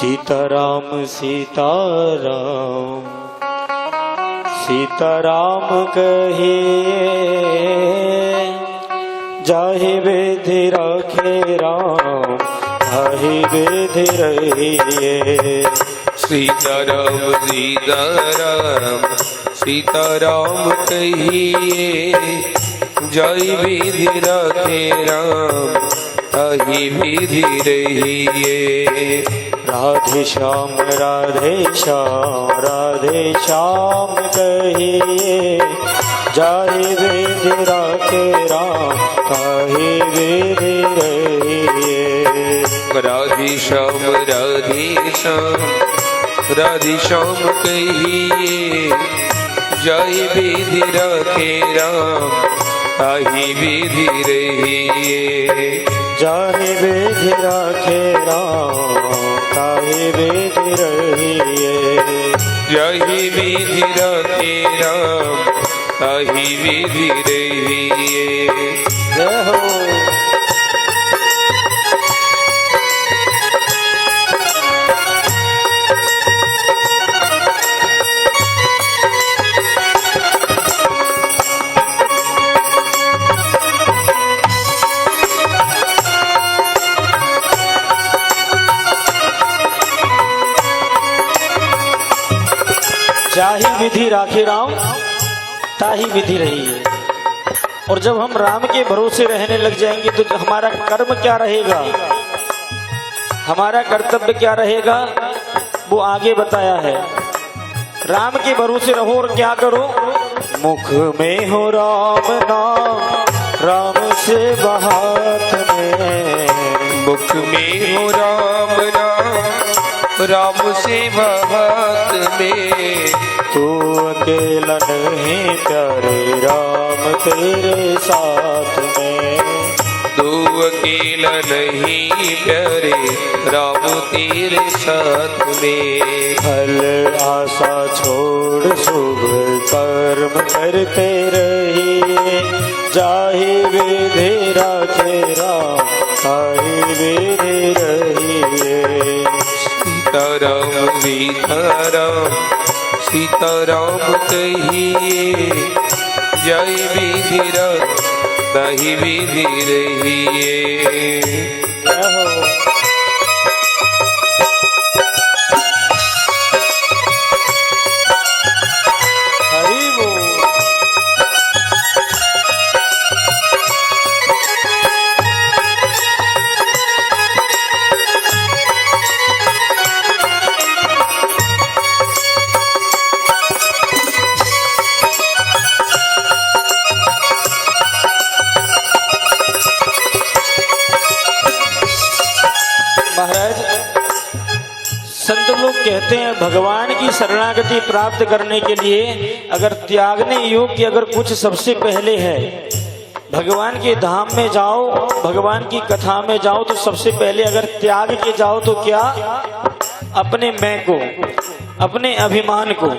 सीताराम सीताराम सीताराम कहिए, जाहि विधि रखे राम ताहि विधि रहिए। सीताराम सीताराम सीताराम कहिए, जय विधि रखे राम ताहि विधि रहिए। राधे श्याम राधे श्याम कहिए, जाहि विधि रखे राम ताहि विधि रहिए। राधे श्याम कहिए, जय विधि रखे राम ताहि विधि रहिए। जाहि विधि रखे राम ताहि विधि रहिए। जहि विधि रखे राम ताहि विधि रहिए। जय हो। जाहि विधि राखे राम ताहि विधि रही है। और जब हम राम के भरोसे रहने लग जाएंगे तो हमारा कर्म क्या रहेगा, हमारा कर्तव्य क्या रहेगा, वो आगे बताया है। राम के भरोसे रहो और क्या करो, मुख में हो राम नाम राम से हाथ में। मुख में हो राम नाम राम से हाथ में। तू अकेला नहीं प्यारे राम तेरे साथ में। तू अकेला नहीं प्यारे राम तेरे साथ में। फल आशा छोड़ शुभ कर्म करते रहिए, जाहि विधि राखे राम ताहि विधि रहिए। सीताराम सीताराम सीताराम कहिए, जय विधि रखे ताहि विधि रहिए। हरि बोल। महाराज, संत लोग कहते हैं भगवान की शरणागति प्राप्त करने के लिए अगर त्यागने योग्य अगर कुछ सबसे पहले है, भगवान के धाम में जाओ, भगवान की कथा में जाओ तो सबसे पहले अगर त्याग के जाओ तो क्या, अपने मैं को, अपने अभिमान को।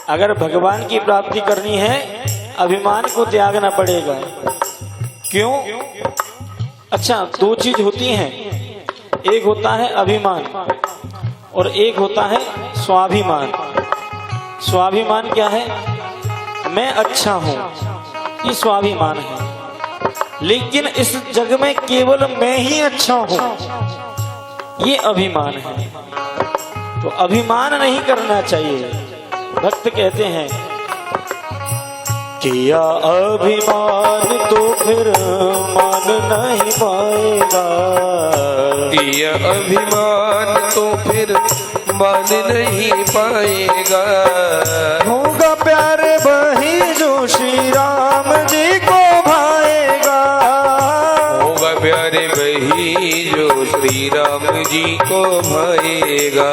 अगर भगवान की प्राप्ति करनी है अभिमान को त्यागना पड़ेगा। क्यों? अच्छा, दो चीज होती हैं, एक होता है अभिमान और एक होता है स्वाभिमान। स्वाभिमान क्या है? मैं अच्छा हूं, ये स्वाभिमान है। लेकिन इस जग में केवल मैं ही अच्छा हूं, ये अभिमान है। तो अभिमान नहीं करना चाहिए। भक्त कहते हैं किया अभिमान तो फिर मान नहीं पाएगा। किया अभिमान तो फिर मान नहीं पाएगा। होगा प्यार वही जो श्री राम जी को भाएगा। होगा प्यारे वही जो श्री राम जी को भाएगा।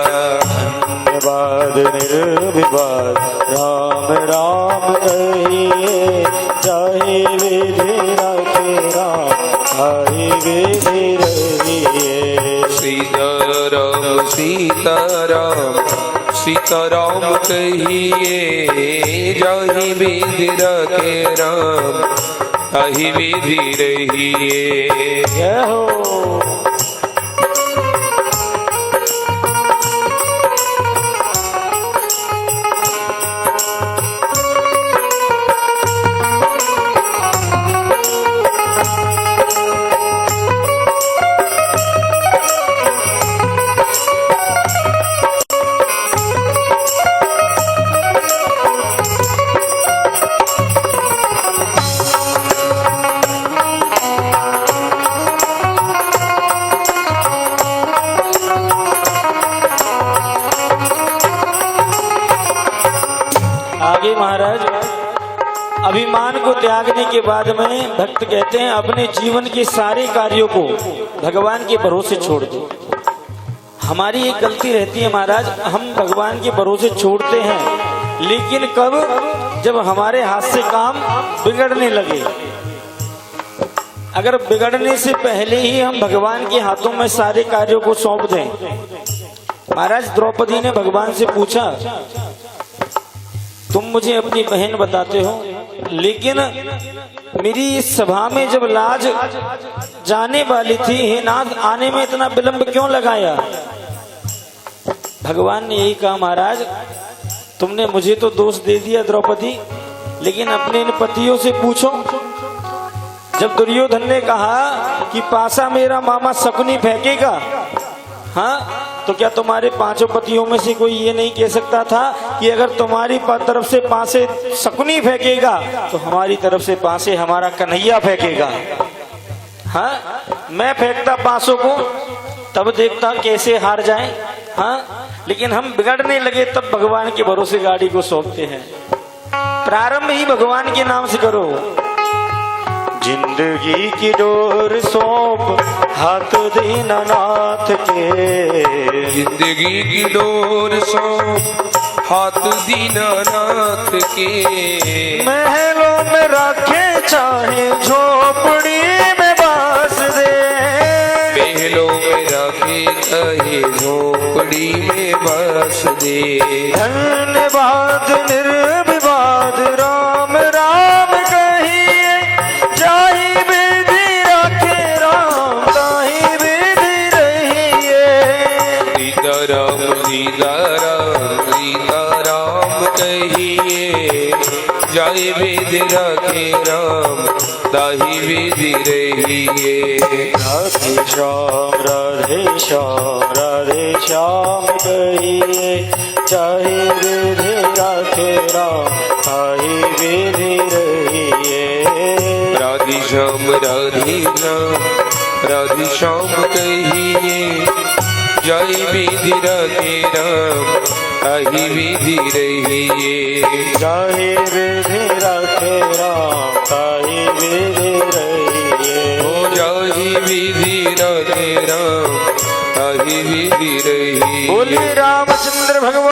धन्यवाद निर्विवाद राम राम कहिए, जाहि विधि रखे राम ताहि विधि रहिए। सीताराम सीताराम सीताराम कहिए, जाहि विधि रखे राम ताहि विधि रहिए। जय हो। आगे महाराज अभिमान को त्यागने के बाद में भक्त कहते हैं अपने जीवन के सारे कार्यों को भगवान के भरोसे छोड़ दो। हमारी एक गलती रहती है महाराज, हम भगवान के भरोसे छोड़ते हैं, लेकिन कब? जब हमारे हाथ से काम बिगड़ने लगे। अगर बिगड़ने से पहले ही हम भगवान के हाथों में सारे कार्यों को सौंप दें। महाराज द्रौपदी ने भगवान से पूछा, तुम मुझे अपनी बहन बताते हो, लेकिन मेरी इस सभा में जब लाज जाने वाली थी, हे नाथ आने में इतना विलंब क्यों लगाया? भगवान ने यही कहा, महाराज तुमने मुझे तो दोष दे दिया द्रौपदी, लेकिन अपने इन पतियों से पूछो। जब दुर्योधन ने कहा कि पासा मेरा मामा शकुनी फेंकेगा, हाँ, तो क्या तुम्हारे पांचों पतियों में से कोई ये नहीं कह सकता था कि अगर तुम्हारी तरफ से पासे शकुनी फेंकेगा तो हमारी तरफ से पासे हमारा कन्हैया फेंकेगा? हाँ, मैं फेंकता पासों को, तब देखता कैसे हार जाए। हाँ, लेकिन हम बिगड़ने लगे तब भगवान के भरोसे गाड़ी को सौंपते हैं। प्रारंभ ही भगवान के नाम से करो। जिंदगी की डोर सौंप हाथ दीनानाथ के, जिंदगी की डोर सौंप हाथ दीनानाथ के, महलों में रखे चाहे झोपड़ी में बास दे, महलों में रखे चाहे झोपड़ी में बस दे। धन्यवाद निर्विवाद राम राम कहिए, जाहि विधि रखे राम ताहि विधि रहिए। सीताराम सीताराम सीताराम कहिए, जाहि विधि रखे राम ताहि विधि रहिए। राधे श्याम राधे श्याम राधे श्याम कहिए, चाहे विधि राखे राम ताहि विधि रहिए। राधे श्याम राधे श्याम राधे श्याम कहिए, जय विधि रखे राम ताहि विधि रहिए। चाहे विधि राखे राम ताहि विधि रहिए। हो जय विधि रखे राम ताहि विधि रहिए। बोले रामचंद्र भगवान।